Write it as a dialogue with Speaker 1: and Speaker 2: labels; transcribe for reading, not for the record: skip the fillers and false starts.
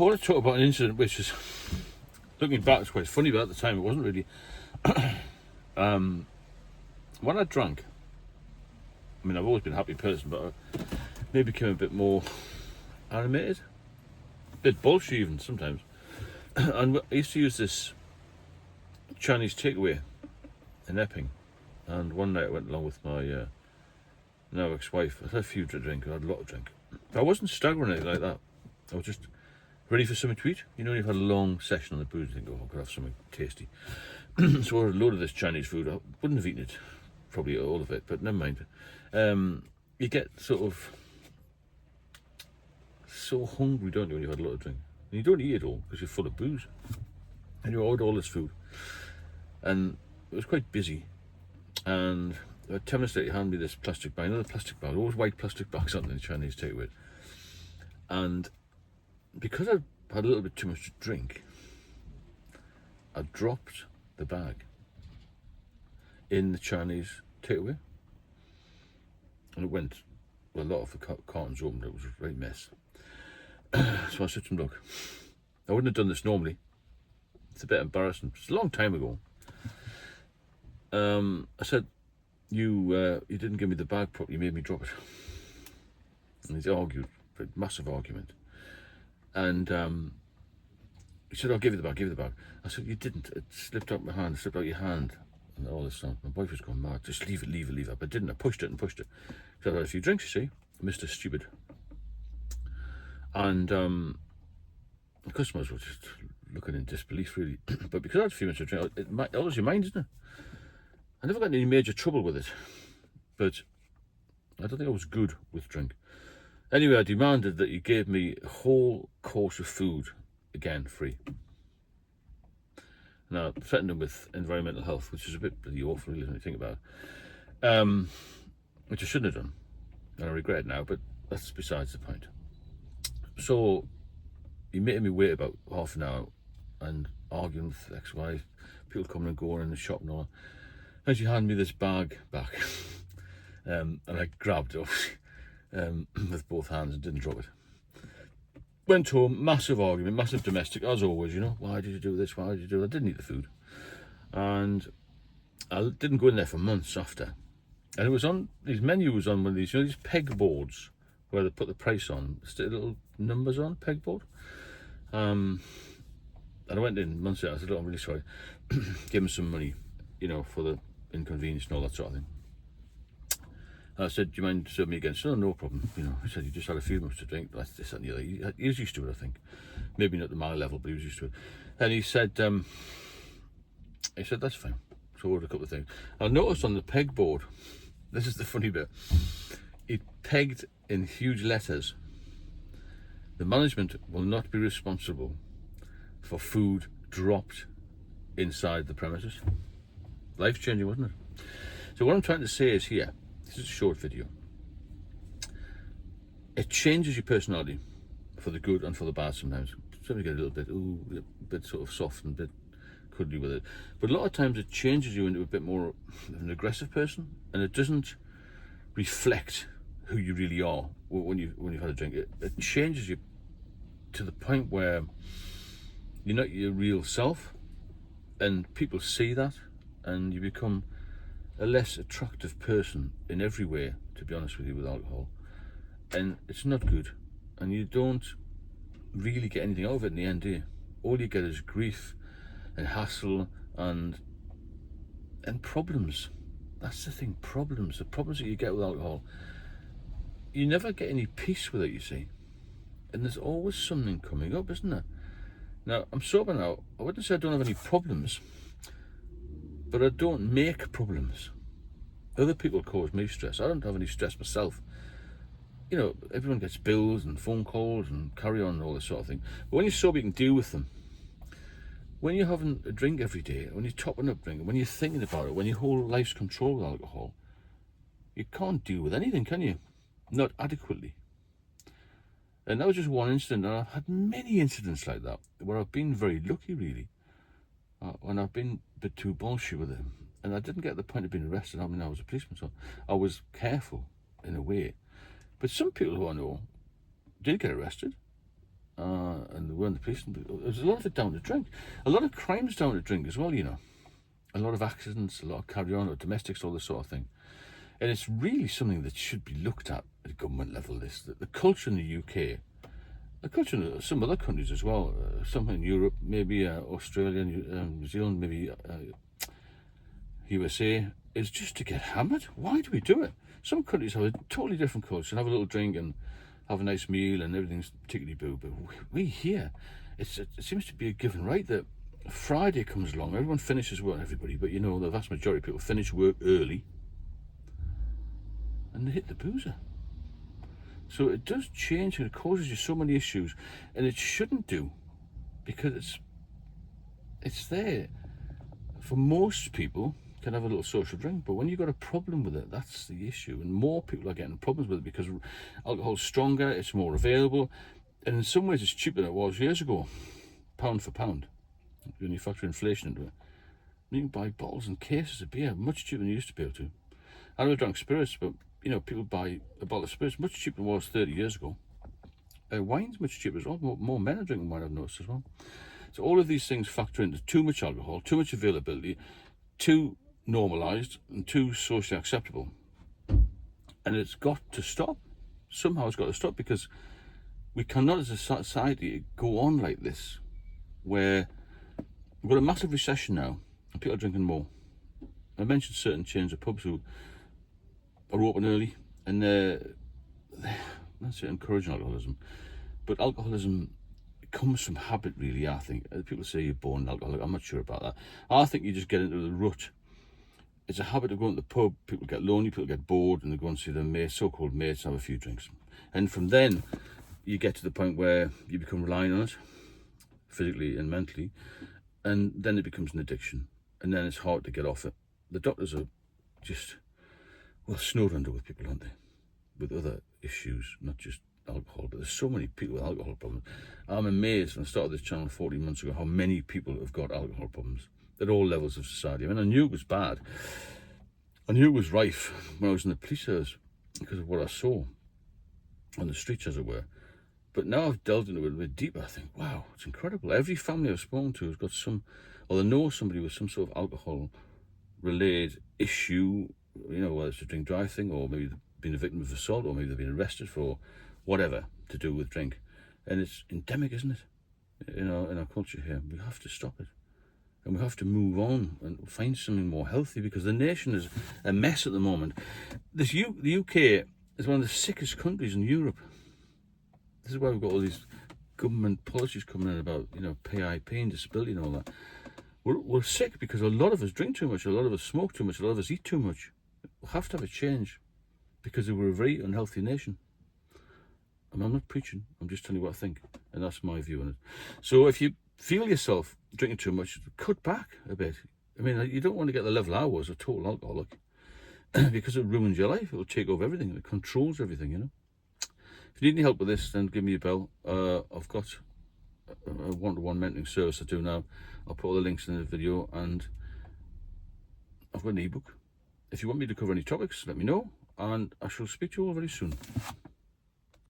Speaker 1: I want to talk about an incident which is, looking back, it's quite funny, but at the time it wasn't really. When I drank, I mean, I've always been a happy person, but I maybe became a bit more animated, a bit bullshit even sometimes. And I used to use this Chinese takeaway in Epping, and one night I went along with my now ex-wife. I had a few to drink, I had a lot of drink. I wasn't staggering or anything like that. I was just ready for something to eat. You know, you've had a long session on the booze, you think, oh, I could have something tasty. So I had a load of this Chinese food. I wouldn't have eaten it, probably all of it, but never mind. You get sort of so hungry, don't you, when you've had a lot of drink. And you don't eat it all because you're full of booze. And you order all this food. And it was quite busy. And about 10 minutes later, he handed me this plastic bag, another plastic bag, always white plastic bags on the Chinese takeaway. And because I'd had a little bit too much to drink, I dropped the bag in the Chinese takeaway. And it went, well, a lot of the cartons opened, it was a right mess. So I said to him, look, I wouldn't have done this normally. It's a bit embarrassing. It's a long time ago. I said, you didn't give me the bag properly, you made me drop it. And he argued, a massive argument. And he said, I'll give you the bag, I said, you didn't, it slipped out my hand, it slipped out your hand. And all this stuff. My wife was going mad, just leave it. But I didn't, I pushed it. Because I had a few drinks, you see, Mr. Stupid. And the customers were just looking in disbelief, really. But because I had a few minutes of drink, it alters your mind, isn't it? I never got any major trouble with it, but I don't think I was good with drink. Anyway, I demanded that you gave me a whole course of food, again, free. Now, I threatened him with environmental health, which is a bit bloody awful, really, when you think about it. Which I shouldn't have done, and I regret it now, but that's besides the point. So, he made me wait about half an hour and arguing with ex-wife, people coming and going in the shop and all. And she handed me this bag back, and I grabbed it with both hands and didn't drop it. Went home, massive argument, massive domestic, as always, you know. Why did you do this? Why did you do that? I didn't eat the food. And I didn't go in there for months after. And it was on, his menu was on one of these, you know, these peg boards where they put the price on, little numbers on, pegboard. And I went in months later, I said, look, I'm really sorry. Give him some money, you know, for the inconvenience and all that sort of thing. I said, do you mind serving me again? He said, no problem. You know, he said, you just had a few months to drink. That's this and the other. He was used to it, I think. Maybe not at my level, but he was used to it. And he said, that's fine. So I ordered a couple of things. I noticed on the pegboard, this is the funny bit, it pegged in huge letters, the management will not be responsible for food dropped inside the premises. Life-changing, wasn't it? So what I'm trying to say is here, this is a short video. It changes your personality for the good and for the bad sometimes. Sometimes you get a bit sort of soft and a bit cuddly with it. But a lot of times it changes you into a bit more of an aggressive person, and it doesn't reflect who you really are when you've had a drink. It changes you to the point where you're not your real self, and people see that, and you become a less attractive person in every way, to be honest with you, with alcohol. And it's not good, and you don't really get anything out of it in the end, do you? All you get is grief and hassle and problems. That's the thing, problems. The problems that you get with alcohol, you never get any peace with it, you see. And there's always something coming up, isn't there? Now, I'm sober now. I wouldn't say I don't have any problems, but I don't make problems. Other people cause me stress. I don't have any stress myself. You know, everyone gets bills and phone calls and carry on and all this sort of thing. But when you're sober, you can deal with them. When you're having a drink every day, when you're topping up drinking, when you're thinking about it, when your whole life's controlled with alcohol, you can't deal with anything, can you? Not adequately. And that was just one incident, and I've had many incidents like that, where I've been very lucky, really. When I've been a bit too bullshit with it. And I didn't get the point of being arrested. I mean, I was a policeman, so I was careful in a way. But some people who I know did get arrested, and they weren't the police. There's a lot of it down to drink. A lot of crimes down to drink as well, you know. A lot of accidents, a lot of carry-on, or domestics, all this sort of thing. And it's really something that should be looked at government level. The culture in the UK, the culture in some other countries as well, some in Europe, maybe Australia, New Zealand, maybe USA, is just to get hammered. Why do we do it? Some countries have a totally different culture, have a little drink and have a nice meal and everything's tickety-boo. But we here, it seems to be a given right that Friday comes along, everyone finishes work, everybody, but you know, the vast majority of people finish work early and they hit the boozer. So it does change and it causes you so many issues, and it shouldn't do, because it's there for most people can have a little social drink, but when you've got a problem with it, that's the issue. And more people are getting problems with it because alcohol's stronger, it's more available, and in some ways it's cheaper than it was years ago, pound for pound. When you factor inflation into it, you can buy bottles and cases of beer much cheaper than you used to be able to. I never drank spirits, but you know, people buy a bottle of spirits much cheaper than it was 30 years ago. Wine's much cheaper as well. More men are drinking wine, I've noticed as well. So all of these things factor into too much alcohol, too much availability, too normalised and too socially acceptable. And it's got to stop. Somehow it's got to stop, because we cannot as a society go on like this, where we've got a massive recession now and people are drinking more. I mentioned certain chains of pubs who are open early, and they're not encouraging alcoholism, but alcoholism comes from habit, really. I think people say you're born alcoholic. I'm not sure about that. I think you just get into the rut. It's a habit of going to the pub. People get lonely, people get bored, and they go and see their mates, so-called mates, and have a few drinks. And from then, you get to the point where you become reliant on it, physically and mentally, and then it becomes an addiction, and then it's hard to get off it. The doctors are just, well, snowed under with people, aren't they? With other issues, not just alcohol, but there's so many people with alcohol problems. I'm amazed when I started this channel 14 months ago how many people have got alcohol problems at all levels of society. I mean, I knew it was bad. I knew it was rife when I was in the police service because of what I saw on the streets, as it were. But now I've delved into it a bit deeper. I think, wow, it's incredible. Every family I've spoken to has got some, or they know somebody with some sort of alcohol-related issue, you know, whether it's a drink drive thing, or maybe they've been a victim of assault, or maybe they've been arrested for whatever to do with drink. And it's endemic, isn't it? You know, in our culture here. We have to stop it. And we have to move on and find something more healthy, because the nation is a mess at the moment. The UK is one of the sickest countries in Europe. This is why we've got all these government policies coming in about, you know, PIP and disability and all that. We're sick because a lot of us drink too much, a lot of us smoke too much, a lot of us eat too much. We'll have to have a change, because we're a very unhealthy nation. And I'm not preaching, I'm just telling you what I think, and that's my view on it. So if you feel yourself drinking too much, cut back a bit. I mean, you don't want to get the level I was, a total alcoholic, because it ruins your life. It'll take over everything, it controls everything, you know. If you need any help with this, then give me a bell. I've got a one-to-one mentoring service I do now. I'll put all the links in the video, and I've got an ebook. If you want me to cover any topics, let me know, and I shall speak to you all very soon.